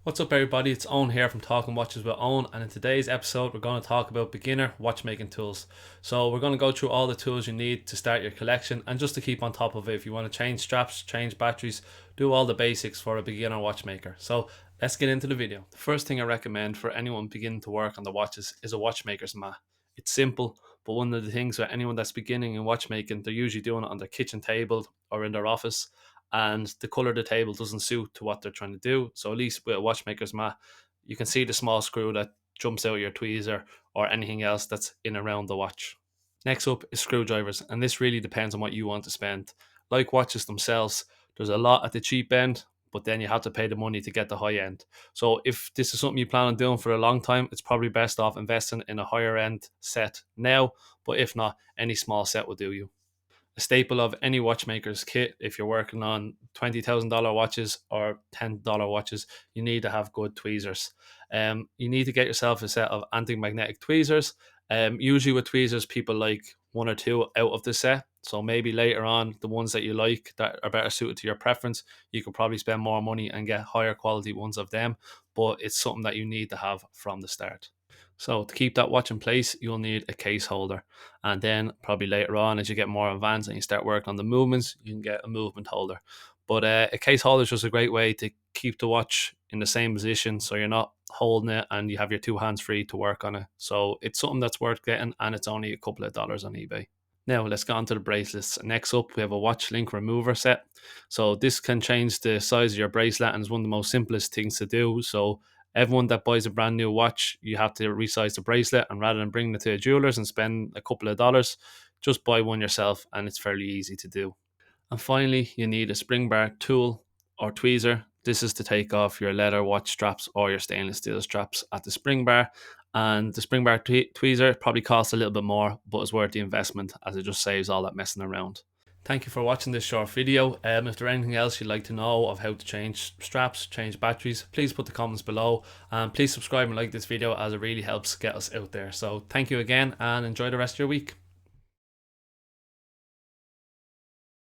What's up everybody, it's Owen here from Talking Watches with Owen, and in today's episode we're going to talk about beginner watchmaking tools. So we're going to go through all the tools you need to start your collection and just to keep on top of it if you want to change straps, change batteries, do all the basics for a beginner watchmaker. So let's get into the video. The first thing I recommend for anyone beginning to work on the watches is a Watchmakers Map. It's simple, but one of the things with anyone that's beginning in watchmaking, they're usually doing it on their kitchen table or in their office, and the color of the table doesn't suit to what they're trying to do. So at least with a watchmaker's mat, you can see the small screw that jumps out of your tweezer or anything else that's in around the watch. Next up is screwdrivers, and this really depends on what you want to spend. Like watches themselves, there's a lot at the cheap end, but then you have to pay the money to get the high end. So if this is something you plan on doing for a long time, it's probably best off investing in a higher end set now, but if not, any small set will do you. A staple of any watchmaker's kit, if you're working on $20,000 watches or $10 watches, you need to have good tweezers. You need to get yourself a set of anti-magnetic tweezers. Usually with tweezers, people like one or two out of the set. So maybe later on, the ones that you like that are better suited to your preference, you could probably spend more money and get higher quality ones of them. But it's something that you need to have from the start. So to keep that watch in place, you'll need a case holder. And then probably later on, as you get more advanced and you start working on the movements, you can get a movement holder. But a case holder is just a great way to keep the watch in the same position so you're not holding it and you have your two hands free to work on it. So it's something that's worth getting, and it's only a couple of dollars on eBay. Now let's get on to the bracelets. Next up, we have a watch link remover set. So this can change the size of your bracelet and is one of the most simplest things to do. So everyone that buys a brand new watch, you have to resize the bracelet, and rather than bringing it to a jeweler's and spend a couple of dollars, just buy one yourself, and it's fairly easy to do. And finally, you need a Springbar Tool or Tweezer. This is to take off your leather watch straps or your stainless steel straps at the spring bar. And the Springbar Tweezer probably costs a little bit more, but it's worth the investment as it just saves all that messing around. Thank you for watching this short video. If there's anything else you'd like to know of how to change straps, change batteries, please put the comments below. And please subscribe and like this video as it really helps get us out there. So thank you again and enjoy the rest of your week.